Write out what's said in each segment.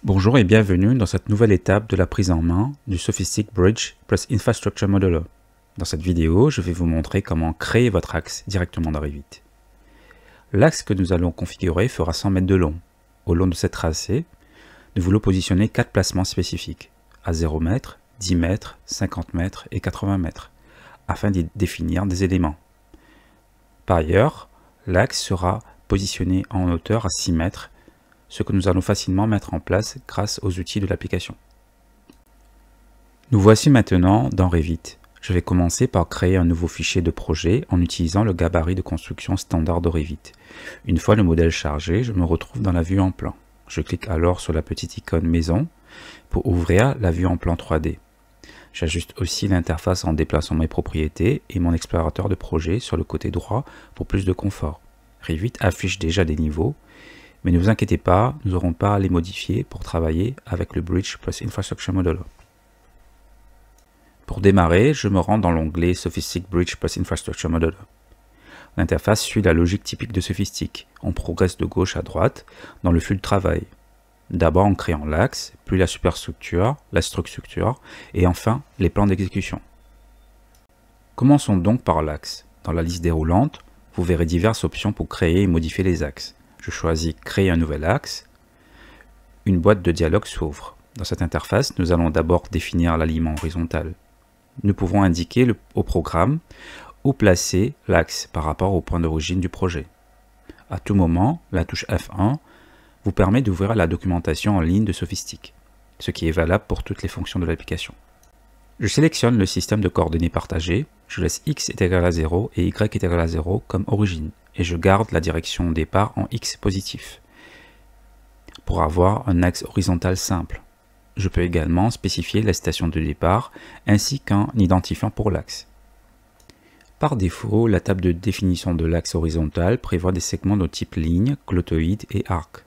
Bonjour et bienvenue dans cette nouvelle étape de la prise en main du Sophistic Bridge plus Infrastructure Modeler. Dans cette vidéo, je vais vous montrer comment créer votre axe directement dans Revit. L'axe que nous allons configurer fera 100 mètres de long. Au long de cette tracée, nous voulons positionner 4 placements spécifiques, à 0 m, 10 mètres, 50 mètres et 80 mètres, afin d'y définir des éléments. Par ailleurs, l'axe sera positionné en hauteur à 6 mètres, ce que nous allons facilement mettre en place grâce aux outils de l'application. Nous voici maintenant dans Revit. Je vais commencer par créer un nouveau fichier de projet en utilisant le gabarit de construction standard de Revit. Une fois le modèle chargé, je me retrouve dans la vue en plan. Je clique alors sur la petite icône maison pour ouvrir la vue en plan 3D. J'ajuste aussi l'interface en déplaçant mes propriétés et mon explorateur de projet sur le côté droit pour plus de confort. Revit affiche déjà des niveaux, mais ne vous inquiétez pas, nous n'aurons pas à les modifier pour travailler avec le Bridge plus Infrastructure Modeler. Pour démarrer, je me rends dans l'onglet Sophistic Bridge plus Infrastructure Modeler. L'interface suit la logique typique de Sophistic. On progresse de gauche à droite dans le flux de travail. D'abord en créant l'axe, puis la superstructure, la structure et enfin les plans d'exécution. Commençons donc par l'axe. Dans la liste déroulante, vous verrez diverses options pour créer et modifier les axes. Je choisis Créer un nouvel axe. Une boîte de dialogue s'ouvre. Dans cette interface, nous allons d'abord définir l'alignement horizontal. Nous pouvons indiquer au programme où placer l'axe par rapport au point d'origine du projet. À tout moment, la touche F1 vous permet d'ouvrir la documentation en ligne de Sophistic, ce qui est valable pour toutes les fonctions de l'application. Je sélectionne le système de coordonnées partagées, je laisse X est égal à 0 et Y est égal à 0 comme origine, et je garde la direction départ en X positif, pour avoir un axe horizontal simple. Je peux également spécifier la station de départ, ainsi qu'un identifiant pour l'axe. Par défaut, la table de définition de l'axe horizontal prévoit des segments de type ligne, clotoïde et arc.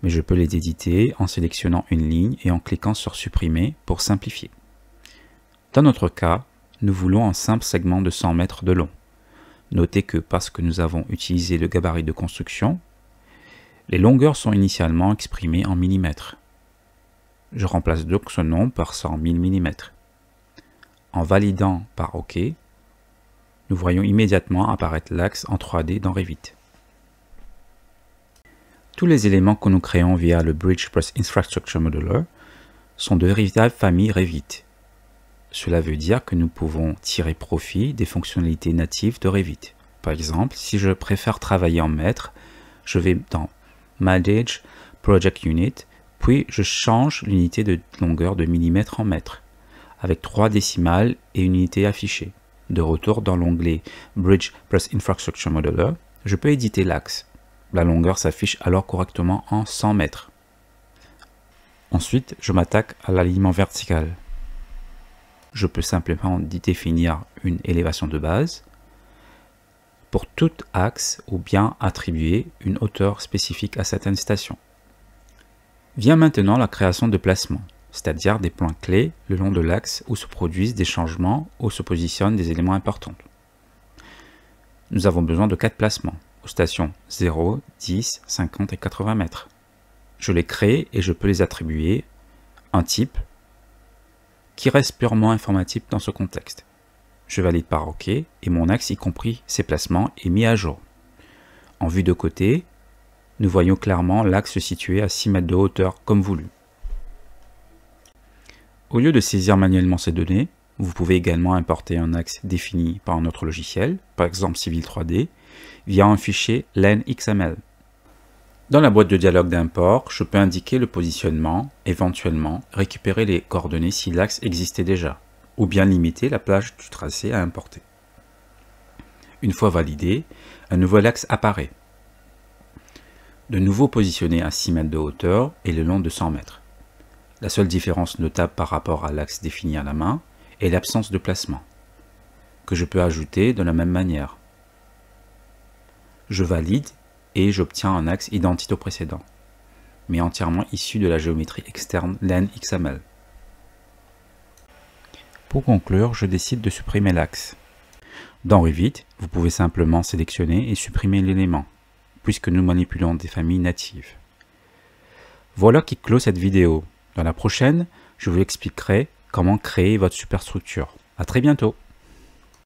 Mais je peux les éditer en sélectionnant une ligne et en cliquant sur supprimer pour simplifier. Dans notre cas, nous voulons un simple segment de 100 mètres de long. Notez que parce que nous avons utilisé le gabarit de construction, les longueurs sont initialement exprimées en millimètres. Je remplace donc ce nombre par 100 000 mm. En validant par OK, nous voyons immédiatement apparaître l'axe en 3D dans Revit. Tous les éléments que nous créons via le Bridge plus Infrastructure Modeler sont de véritables familles Revit. Cela veut dire que nous pouvons tirer profit des fonctionnalités natives de Revit. Par exemple, si je préfère travailler en mètres, je vais dans Manage Project Unit, puis je change l'unité de longueur de millimètres en mètres, avec 3 décimales et une unité affichée. De retour dans l'onglet Bridge plus Infrastructure Modeler, je peux éditer l'axe. La longueur s'affiche alors correctement en 100 mètres. Ensuite, je m'attaque à l'alignement vertical. Je peux simplement définir une élévation de base pour tout axe ou bien attribuer une hauteur spécifique à certaines stations. Vient maintenant la création de placements, c'est-à-dire des points clés le long de l'axe où se produisent des changements ou se positionnent des éléments importants. Nous avons besoin de 4 placements aux stations 0, 10, 50 et 80 mètres. Je les crée et je peux les attribuer un type qui reste purement informatique dans ce contexte. Je valide par OK et mon axe, y compris ses placements, est mis à jour. En vue de côté, nous voyons clairement l'axe situé à 6 mètres de hauteur comme voulu. Au lieu de saisir manuellement ces données, vous pouvez également importer un axe défini par un autre logiciel, par exemple Civil 3D, via un fichier len.xml. Dans la boîte de dialogue d'import, je peux indiquer le positionnement, éventuellement récupérer les coordonnées si l'axe existait déjà, ou bien limiter la plage du tracé à importer. Une fois validé, un nouvel axe apparaît, de nouveau positionné à 6 mètres de hauteur et le long de 100 mètres. La seule différence notable par rapport à l'axe défini à la main est l'absence de placement, que je peux ajouter de la même manière. Je valide et j'obtiens un axe identique au précédent, mais entièrement issu de la géométrie externe len.xml. Pour conclure, je décide de supprimer l'axe. Dans Revit, vous pouvez simplement sélectionner et supprimer l'élément, puisque nous manipulons des familles natives. Voilà qui clôt cette vidéo. Dans la prochaine, je vous expliquerai comment créer votre superstructure. À très bientôt.